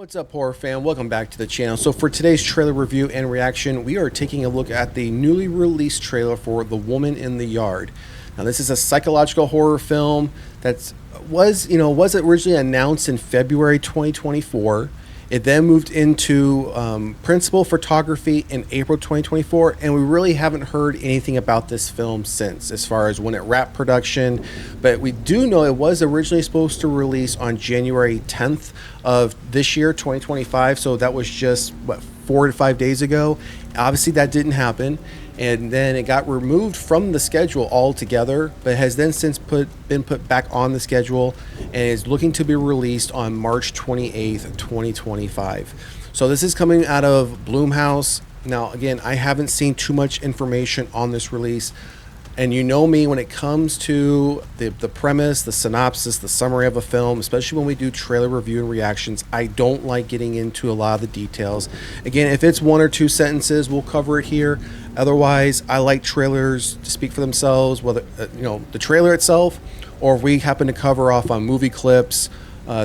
What's up, horror fan? Welcome back to the channel. So for today's trailer review and reaction, we are taking a look at the newly released trailer for The Woman in the Yard. Now, this is a psychological horror film that was originally announced in February 2024. It then moved into principal photography in April 2024, and we really haven't heard anything about this film since, as far as when it wrapped production. But we do know it was originally supposed to release on January 10th of this year, 2025. So that was just, 4 to 5 days ago. Obviously, that didn't happen. And then it got removed from the schedule altogether, but has then since been put back on the schedule and is looking to be released on March 28th, 2025. So this is coming out of Blumhouse. Now, again, I haven't seen too much information on this release. And you know me, when it comes to the premise, the synopsis, the summary of a film, especially when we do trailer review and reactions, I don't like getting into a lot of the details. Again, if it's 1 or 2 sentences, we'll cover it here. Otherwise, I like trailers to speak for themselves, whether the trailer itself, or if we happen to cover off on movie clips,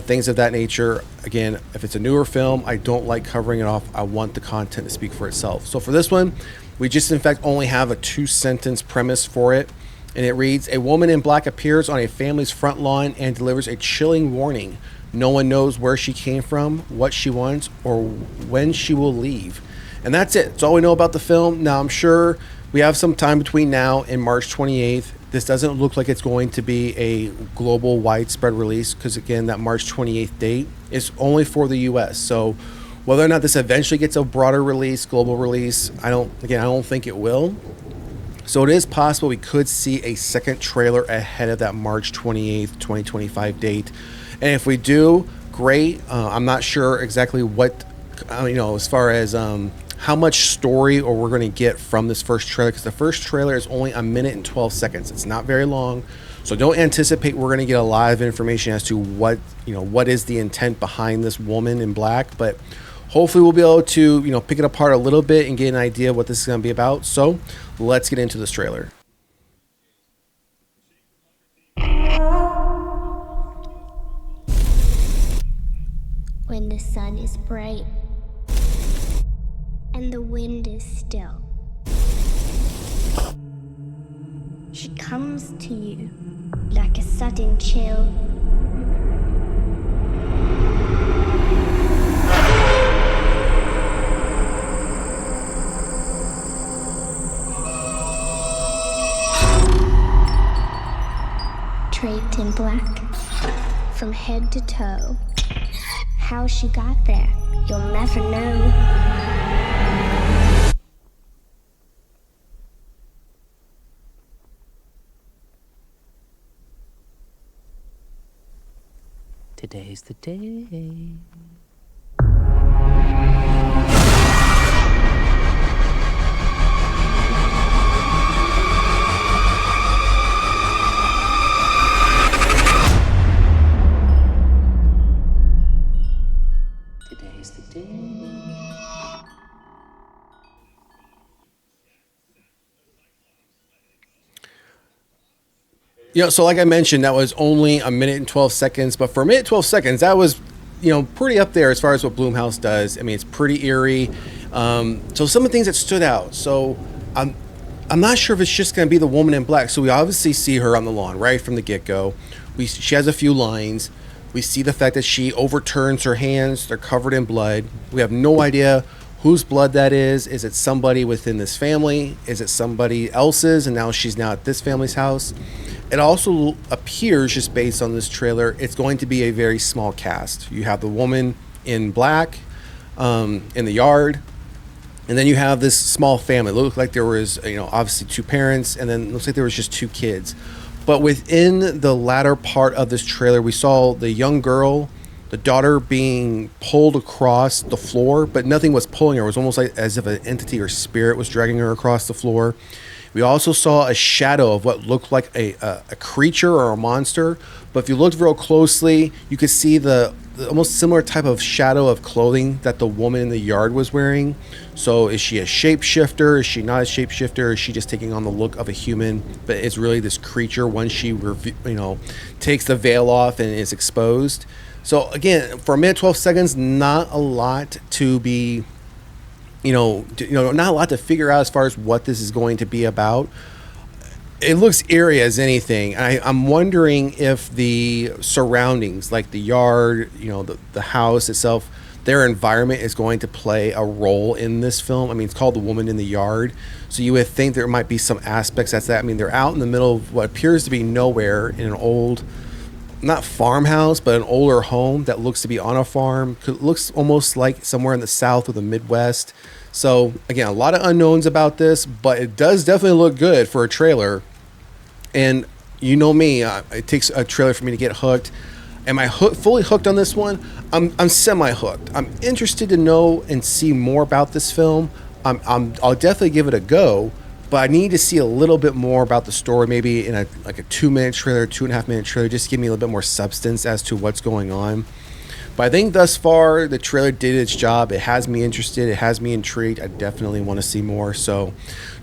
things of that nature. Again, if it's a newer film, I don't like covering it off. I want the content to speak for itself. So for this one, we just in fact only have a 2-sentence premise for it, and it reads: a woman in black appears on a family's front lawn and delivers a chilling warning. No one knows where she came from, what she wants, or when she will leave. And that's it. That's all we know about the film. Now, I'm sure we have some time between now and March 28th. This doesn't look like it's going to be a global widespread release, because again, that March 28th date is only for the US. So whether or not this eventually gets a broader release, global release, I don't think it will. So it is possible we could see a second trailer ahead of that March 28th, 2025 date. And if we do, great. I'm not sure exactly what, as far as how much story or we're going to get from this first trailer, because the first trailer is only 1 minute and 12 seconds. It's not very long. So don't anticipate we're going to get a lot of information as to what is the intent behind this woman in black, but hopefully we'll be able to, pick it apart a little bit and get an idea of what this is going to be about. So let's get into this trailer. When the sun is bright and the wind is still, she comes to you like a sudden chill. Draped in black from head to toe. How she got there, you'll never know. Today's the day. Today's the day. So like I mentioned, that was only 1 minute and 12 seconds, but for 1 minute 12 seconds, that was, pretty up there as far as what Blumhouse does. I mean, it's pretty eerie. So some of the things that stood out. So I'm not sure if it's just going to be the woman in black. So we obviously see her on the lawn right from the get-go. She has a few lines. We see the fact that she overturns her hands. They're covered in blood. We have no idea whose blood that is. Is it somebody within this family? Is it somebody else's? And now she's at this family's house. It also appears, just based on this trailer, it's going to be a very small cast. You have the woman in black in the yard, and then you have this small family. It looked like there was, obviously 2 parents, and then it looks like there was just 2 kids. But within the latter part of this trailer, we saw the young girl, the daughter, being pulled across the floor, but nothing was pulling her. It was almost like as if an entity or spirit was dragging her across the floor. We also saw a shadow of what looked like a creature or a monster. But if you looked real closely, you could see the almost similar type of shadow of clothing that the woman in the yard was wearing. So is she a shapeshifter? Is she not a shapeshifter? Is she just taking on the look of a human, but it's really this creature once she takes the veil off and is exposed? So again, for a minute 12 seconds, not a lot to be, not a lot to figure out as far as what this is going to be about. It looks eerie as anything. I'm wondering if the surroundings, like the yard, the house itself, their environment is going to play a role in this film. I mean, it's called The Woman in the Yard, so you would think there might be some aspects that's that. I mean, they're out in the middle of what appears to be nowhere in an old, not farmhouse, but an older home that looks to be on a farm. Looks almost like somewhere in the South or the Midwest. So again, a lot of unknowns about this, but it does definitely look good for a trailer. And you know me, it takes a trailer for me to get hooked. Am I fully hooked on this one? I'm semi-hooked. I'm interested to know and see more about this film. I'll definitely give it a go, but I need to see a little bit more about the story, maybe in a 2-minute trailer, 2.5-minute trailer, just to give me a little bit more substance as to what's going on. But I think thus far the trailer did its job. It has me interested. It has me intrigued. I definitely want to see more. So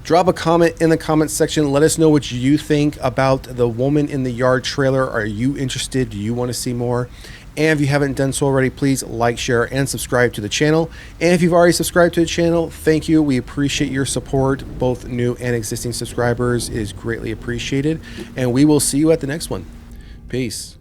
drop a comment in the comment section. Let us know what you think about the Woman in the Yard trailer. Are you interested? Do you want to see more? And if you haven't done so already, please like, share, and subscribe to the channel. And if you've already subscribed to the channel, thank you. We appreciate your support. Both new and existing subscribers is greatly appreciated. And we will see you at the next one. Peace.